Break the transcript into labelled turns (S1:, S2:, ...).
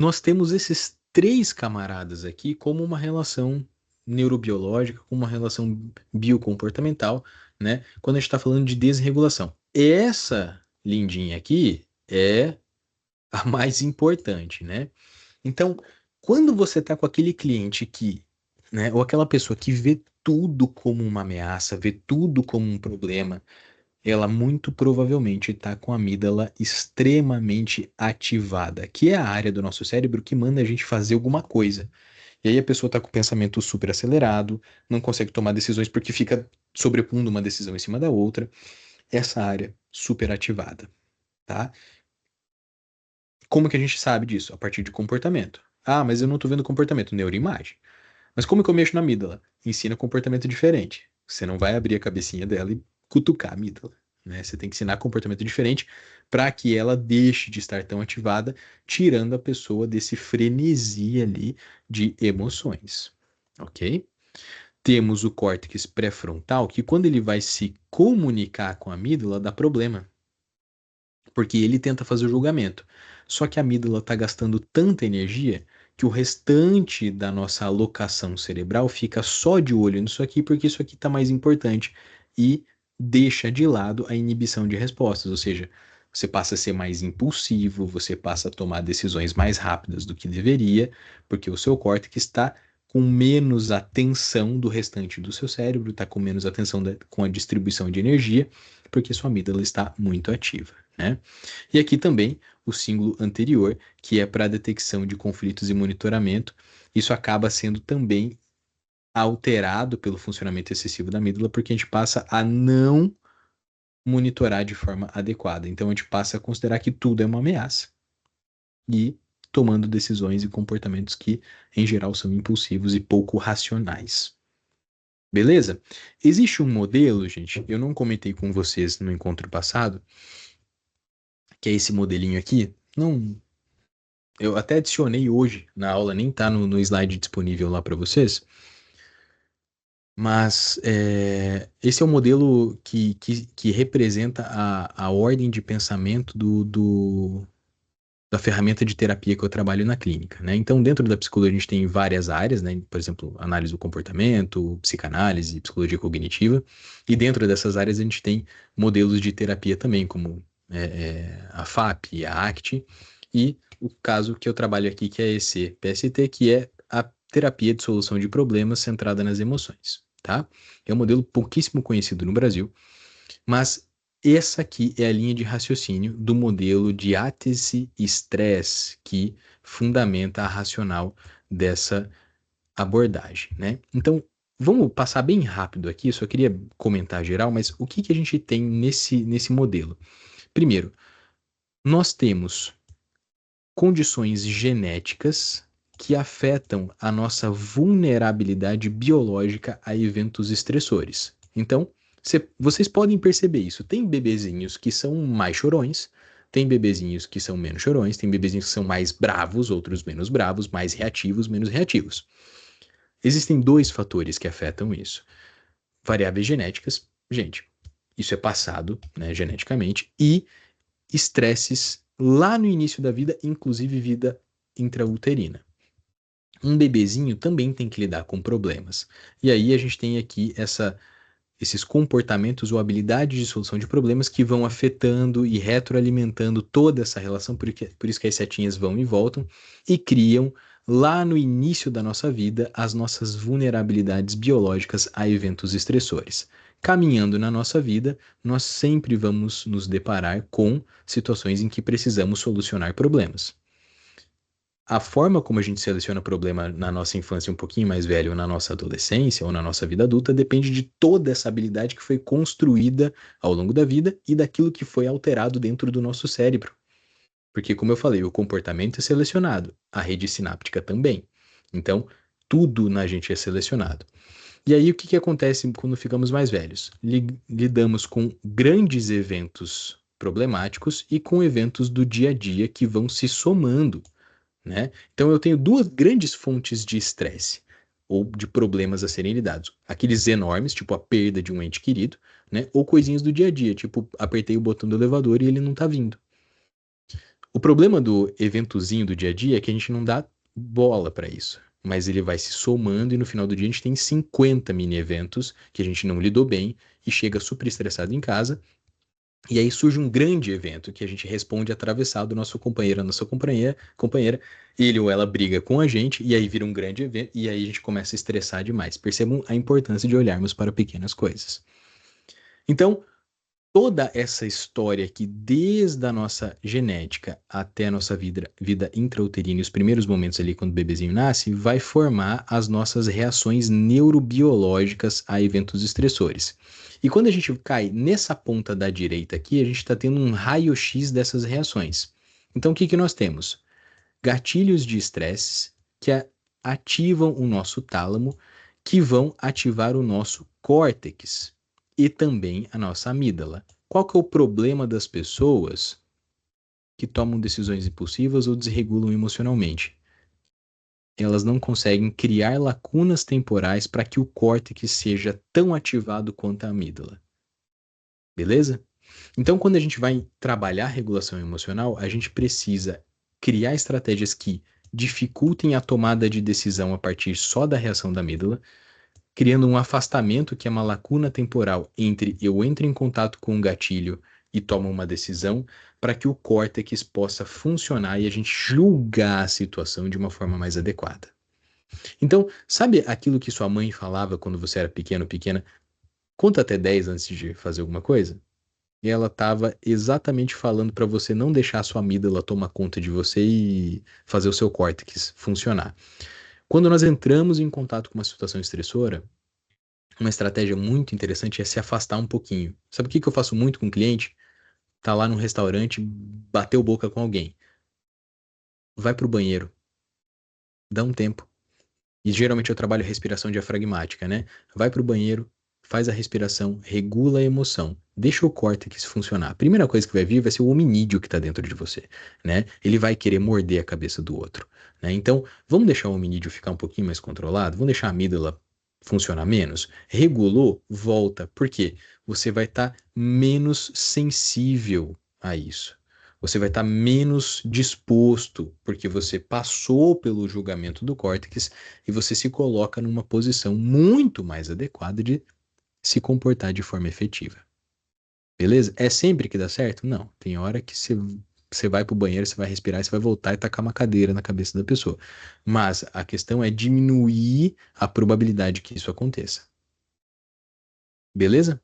S1: Nós temos esses três camaradas aqui como uma relação neurobiológica, como uma relação biocomportamental, né? Quando a gente está falando de desregulação. Essa lindinha aqui é a mais importante, né? Então, quando você está com aquele cliente que, né, ou aquela pessoa que vê tudo como uma ameaça, vê tudo como um problema, ela muito provavelmente está com a amígdala extremamente ativada, que é a área do nosso cérebro que manda a gente fazer alguma coisa. E aí a pessoa está com o pensamento super acelerado, não consegue tomar decisões porque fica sobrepondo uma decisão em cima da outra. Essa área super ativada, tá? Como que a gente sabe disso? A partir de comportamento. Ah, mas eu não estou vendo comportamento, neuroimagem. Mas como que eu mexo na amígdala? Ensina comportamento diferente. Você não vai abrir a cabecinha dela e cutucar a amígdala, né? Você tem que ensinar comportamento diferente para que ela deixe de estar tão ativada, tirando a pessoa desse frenesi ali de emoções, ok? Temos o córtex pré-frontal, que quando ele vai se comunicar com a amígdala, dá problema, porque ele tenta fazer o julgamento. Só que a amígdala está gastando tanta energia que o restante da nossa alocação cerebral fica só de olho nisso aqui, porque isso aqui está mais importante e deixa de lado a inibição de respostas, ou seja, você passa a ser mais impulsivo, você passa a tomar decisões mais rápidas do que deveria, porque o seu córtex está com menos atenção do restante do seu cérebro, está com menos atenção com a distribuição de energia, porque sua amígdala está muito ativa, né? E aqui também o símbolo anterior, que é para detecção de conflitos e monitoramento. Isso acaba sendo também alterado pelo funcionamento excessivo da amígdala, porque a gente passa a não monitorar de forma adequada. Então a gente passa a considerar que tudo é uma ameaça e tomando decisões e comportamentos que, em geral, são impulsivos e pouco racionais. Beleza? Existe um modelo, gente, eu não comentei com vocês no encontro passado, que é esse modelinho aqui. Não, eu até adicionei hoje na aula, nem tá no slide disponível lá para vocês, mas esse é o modelo que representa a ordem de pensamento da ferramenta de terapia que eu trabalho na clínica, né? Então, dentro da psicologia, a gente tem várias áreas, né? Por exemplo, análise do comportamento, psicanálise, psicologia cognitiva, e dentro dessas áreas a gente tem modelos de terapia também, como a FAP, a ACT, e o caso que eu trabalho aqui, que é esse PST, que é a terapia de solução de problemas centrada nas emoções, tá? É um modelo pouquíssimo conhecido no Brasil, mas essa aqui é a linha de raciocínio do modelo de átese-estresse que fundamenta a racional dessa abordagem, né? Então, vamos passar bem rápido aqui, só queria comentar geral, mas o que que a gente tem nesse modelo? Primeiro, nós temos condições genéticas que afetam a nossa vulnerabilidade biológica a eventos estressores. Então, vocês podem perceber isso. Tem bebezinhos que são mais chorões, tem bebezinhos que são menos chorões, tem bebezinhos que são mais bravos, outros menos bravos, mais reativos, menos reativos. Existem dois fatores que afetam isso. Variáveis genéticas, gente, isso é passado, né, geneticamente, e estresses lá no início da vida, inclusive vida intrauterina. Um bebezinho também tem que lidar com problemas. E aí a gente tem aqui esses comportamentos ou habilidades de solução de problemas que vão afetando e retroalimentando toda essa relação, por isso que as setinhas vão e voltam e criam lá no início da nossa vida as nossas vulnerabilidades biológicas a eventos estressores. Caminhando na nossa vida, nós sempre vamos nos deparar com situações em que precisamos solucionar problemas. A forma como a gente seleciona problema na nossa infância um pouquinho mais velho, ou na nossa adolescência, ou na nossa vida adulta, depende de toda essa habilidade que foi construída ao longo da vida e daquilo que foi alterado dentro do nosso cérebro. Porque, como eu falei, o comportamento é selecionado, a rede sináptica também. Então, tudo na gente é selecionado. E aí, o que que acontece quando ficamos mais velhos? Lidamos com grandes eventos problemáticos e com eventos do dia a dia que vão se somando, né? Então eu tenho duas grandes fontes de estresse ou de problemas a serem lidados. Aqueles enormes, tipo a perda de um ente querido, né? Ou coisinhas do dia a dia, tipo apertei o botão do elevador e ele não tá vindo. O problema do eventozinho do dia a dia é que a gente não dá bola para isso. Mas ele vai se somando e no final do dia a gente tem 50 mini eventos que a gente não lidou bem e chega super estressado em casa. E aí surge um grande evento que a gente responde atravessado, nosso companheiro, a nossa companheira, ele ou ela briga com a gente e aí vira um grande evento e aí a gente começa a estressar demais. Percebam a importância de olharmos para pequenas coisas. Então, toda essa história aqui, desde a nossa genética até a nossa vida intrauterina e os primeiros momentos ali quando o bebezinho nasce, vai formar as nossas reações neurobiológicas a eventos estressores. E quando a gente cai nessa ponta da direita aqui, a gente está tendo um raio-x dessas reações. Então, o que que nós temos? Gatilhos de estresse que ativam o nosso tálamo, que vão ativar o nosso córtex e também a nossa amígdala. Qual que é o problema das pessoas que tomam decisões impulsivas ou desregulam emocionalmente? Elas não conseguem criar lacunas temporais para que o córtex seja tão ativado quanto a amígdala. Beleza? Então, quando a gente vai trabalhar a regulação emocional, a gente precisa criar estratégias que dificultem a tomada de decisão a partir só da reação da amígdala, criando um afastamento que é uma lacuna temporal entre eu entro em contato com um gatilho e tomo uma decisão, para que o córtex possa funcionar e a gente julgar a situação de uma forma mais adequada. Então, sabe aquilo que sua mãe falava quando você era pequeno, pequena? Conta até 10 antes de fazer alguma coisa? E ela estava exatamente falando para você não deixar a sua amígdala tomar conta de você e fazer o seu córtex funcionar. Quando nós entramos em contato com uma situação estressora, uma estratégia muito interessante é se afastar um pouquinho. Sabe o que que eu faço muito com o cliente? Tá lá num restaurante, bateu boca com alguém. Vai pro banheiro, dá um tempo. E geralmente eu trabalho respiração diafragmática, né? Vai pro banheiro, faz a respiração, regula a emoção, deixa o córtex funcionar. A primeira coisa que vai vir vai ser o hominídeo que está dentro de você, né? Ele vai querer morder a cabeça do outro, né? Então, vamos deixar o hominídeo ficar um pouquinho mais controlado, vamos deixar a amígdala funcionar menos. Regulou, volta. Por quê? Você vai estar menos sensível a isso. Você vai estar menos disposto, porque você passou pelo julgamento do córtex e você se coloca numa posição muito mais adequada de se comportar de forma efetiva. Beleza? É sempre que dá certo? Não. Tem hora que você vai pro banheiro, você vai respirar, você vai voltar e tacar uma cadeira na cabeça da pessoa. Mas a questão é diminuir a probabilidade que isso aconteça. Beleza?